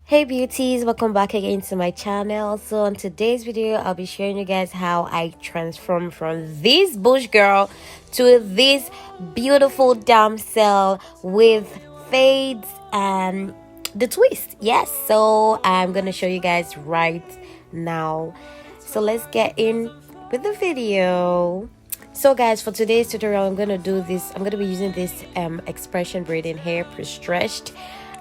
Hey beauties, welcome back again to my channel. So on today's video I'll be showing you guys how I transformed from this bush girl to this beautiful damsel with fades and the twist. Yes, so I'm gonna show you guys right now. So let's get in with the video. So guys, for today's tutorial I'm gonna be using this expression braiding hair pre-stretched,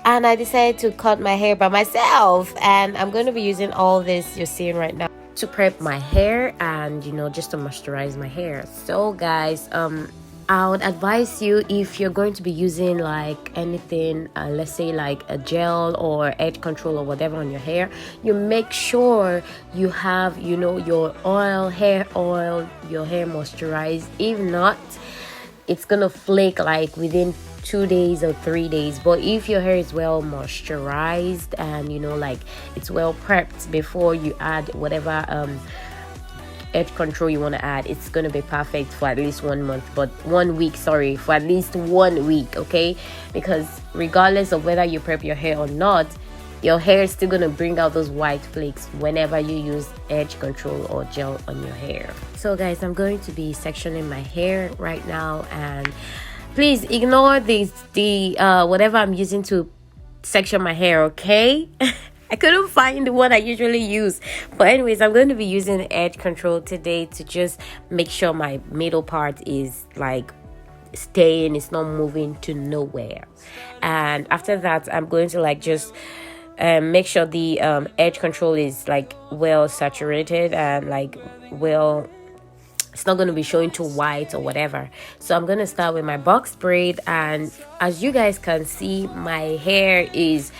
and I decided to cut my hair by myself, and I'm going to be using all this you're seeing right now to prep my hair and just to moisturize my hair. So guys, I would advise you, if you're going to be using like anything, let's say like a gel or edge control or whatever on your hair, you make sure you have your hair oil, your hair moisturized. If not, it's gonna flake like within 2 days or 3 days. But if your hair is well moisturized and like it's well prepped before you add whatever edge control you want to add, it's gonna be perfect for at least 1 month, but 1 week, sorry, for at least 1 week, okay? Because regardless of whether you prep your hair or not, your hair is still gonna bring out those white flakes whenever you use edge control or gel on your hair. So guys, I'm going to be sectioning my hair right now, and please ignore the whatever I'm using to section my hair, okay? I couldn't find the one I usually use, but anyways, I'm going to be using edge control today to just make sure my middle part is like staying, it's not moving to nowhere. And after that, I'm going to like just make sure the edge control is like well saturated and like well, it's not going to be showing too white or whatever. So I'm going to start with my box braid, and as you guys can see, my hair is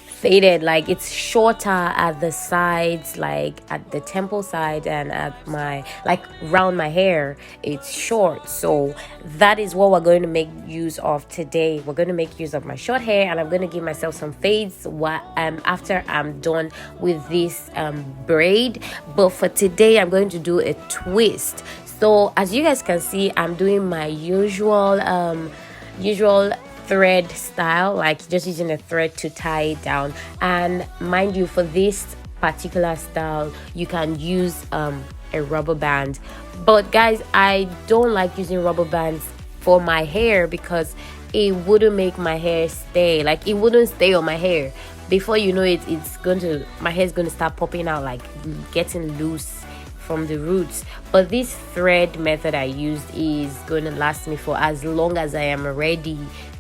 faded, like it's shorter at the sides, like at the temple side, and at my like round my hair it's short. So that is what we're going to make use of today. We're going to make use of my short hair, and I'm going to give myself some fades after I'm done with this braid. But for today I'm going to do a twist. So as you guys can see, I'm doing my usual thread style, like just using a thread to tie it down. And mind you, for this particular style you can use a rubber band, but guys, I don't like using rubber bands for my hair because it wouldn't make my hair stay, like it wouldn't stay on my hair. Before you know it, my hair is going to start popping out, like getting loose from the roots. But this thread method I used is going to last me for as long as I am ready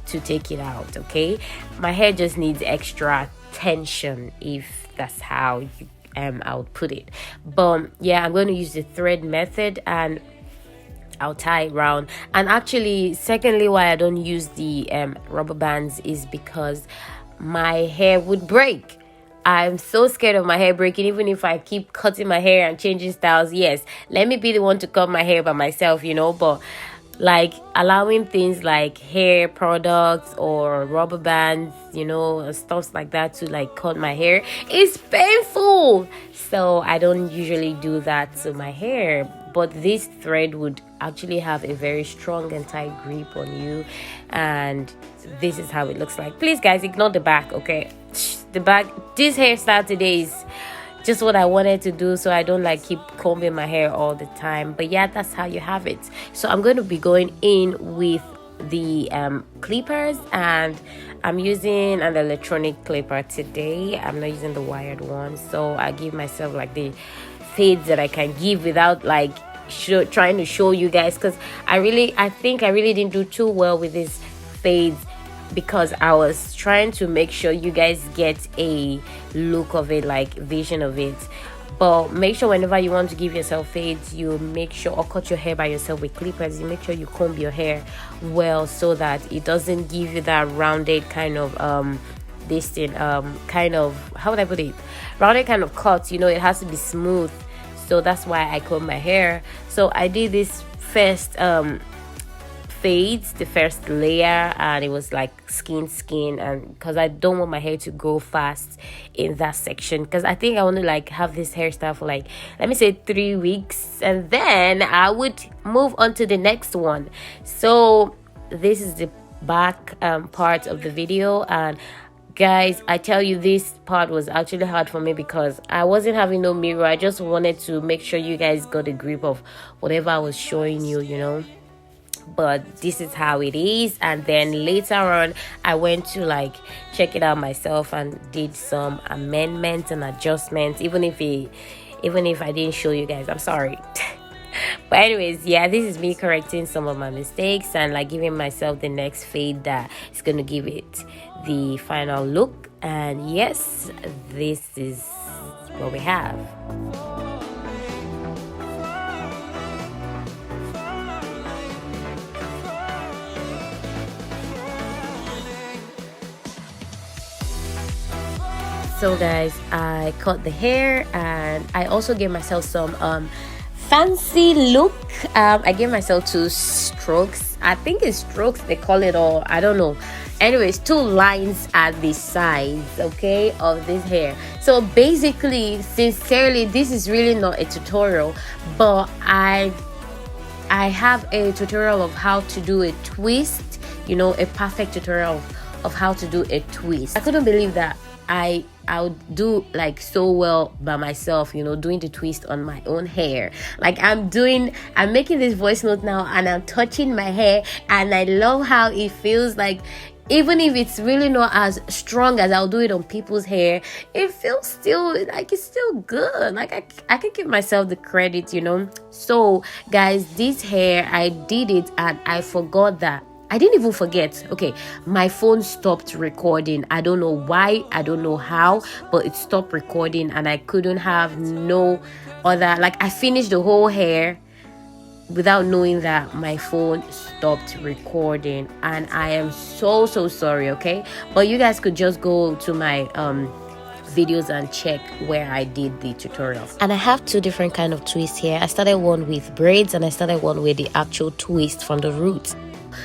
to take it out, okay? My hair just needs extra tension, if that's how I would put it. But yeah, I'm going to use the thread method and I'll tie it round. And actually, secondly, why I don't use the rubber bands is because my hair would break. I'm so scared of my hair breaking, even if I keep cutting my hair and changing styles. Yes, let me be the one to cut my hair by myself, but like allowing things like hair products or rubber bands, stuff like that to like cut my hair is painful. So I don't usually do that to my hair. But this thread would actually have a very strong and tight grip on you, and this is how it looks like. Please guys, ignore the back, okay? The back, this hairstyle today is just what I wanted to do, so I don't like keep combing my hair all the time. But yeah, that's how you have it. So I'm going to be going in with the clippers, and I'm using an electronic clipper today. I'm not using the wired one, so I give myself like the fades that I can give without like trying to show you guys, because I think I really didn't do too well with these fades, because I was trying to make sure you guys get a look of it, like vision of it. But make sure whenever you want to give yourself fades, you make sure, or cut your hair by yourself with clippers, you make sure you comb your hair well so that it doesn't give you that rounded kind of kind of, how would I put it, rounded kind of cut. It has to be smooth. So that's why I comb my hair. So I did this first fades, the first layer, and it was like skin, and because I don't want my hair to grow fast in that section, because I think I want to like have this hairstyle for like, let me say 3 weeks, and then I would move on to the next one. So this is the back part of the video, and guys, I tell you, this part was actually hard for me because I wasn't having no mirror. I just wanted to make sure you guys got a grip of whatever I was showing you, you know. But this is how it is. And then later on, I went to like check it out myself and did some amendments and adjustments, even if I didn't show you guys. I'm sorry. But anyways, yeah, this is me correcting some of my mistakes and like giving myself the next fade that is gonna give it the final look. And yes, this is what we have. So guys, I cut the hair and I also gave myself some fancy look. I gave myself 2 strokes. I think it's strokes they call it, or I don't know. Anyways, 2 lines at the sides, okay, of this hair. So basically, sincerely, this is really not a tutorial, but I have a tutorial of how to do a twist, you know, a perfect tutorial of how to do a twist. I couldn't believe that I would do like so well by myself, you know, doing the twist on my own hair. Like I'm making this voice note now and I'm touching my hair, and I love how it feels. Like even if it's really not as strong as I'll do it on people's hair, it feels still like it's still good. Like I can give myself the credit, you know. So guys, this hair, I did it and I forgot that. I didn't even forget. Okay, my phone stopped recording. I don't know why, I don't know how, but it stopped recording and I couldn't have no other, like I finished the whole hair without knowing that my phone stopped recording, and I am so sorry, okay? But you guys could just go to my videos and check where I did the tutorials. And I have 2 different kind of twists here. I started one with braids and I started one with the actual twist from the roots.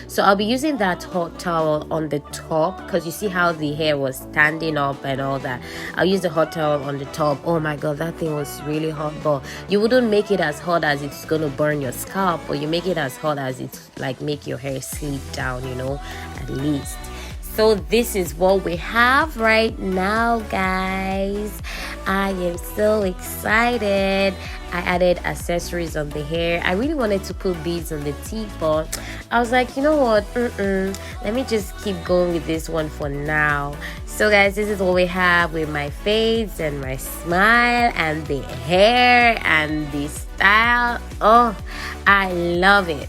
So I'll be using that hot towel on the top, because you see how the hair was standing up and all that. I'll use the hot towel on the top. Oh my god, that thing was really hot. But you wouldn't make it as hot as it's gonna burn your scalp, or you make it as hot as it's like make your hair sleep down, you know, at least. So this is what we have right now, guys. I am so excited. I added accessories on the hair. I really wanted to put beads on the teeth, but I was like, you know what, let me just keep going with this one for now. So guys, this is what we have with my fades and my smile and the hair and the style. Oh, I love it.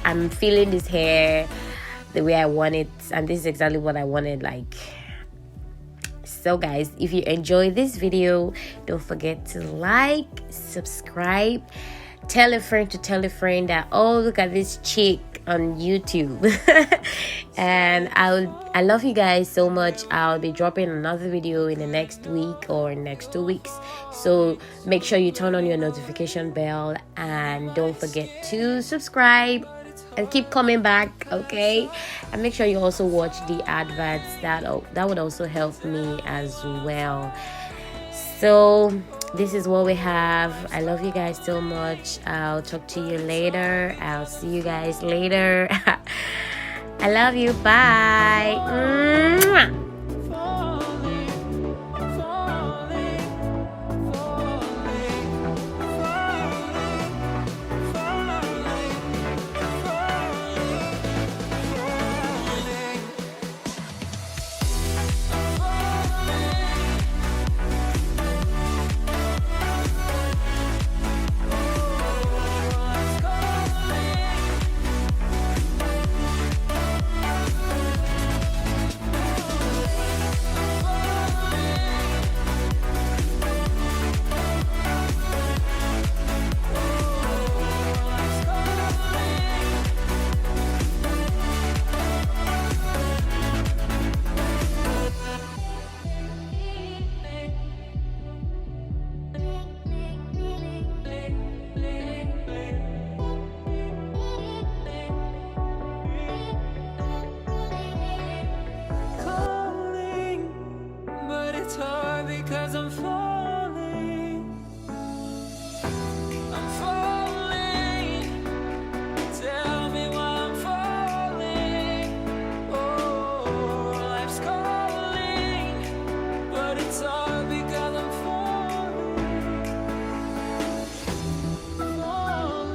I'm feeling this hair the way I want it, and this is exactly what I wanted. Like, so guys, if you enjoyed this video, don't forget to like, subscribe, tell a friend to tell a friend that, oh, look at this chick on YouTube. And I love you guys so much. I'll be dropping another video in the next week or next 2 weeks, so make sure you turn on your notification bell and don't forget to subscribe and keep coming back, okay? And make sure you also watch the adverts. That would also help me as well. So this is what we have. I love you guys so much. I'll talk to you later. I'll see you guys later. I love you. Bye. Mwah.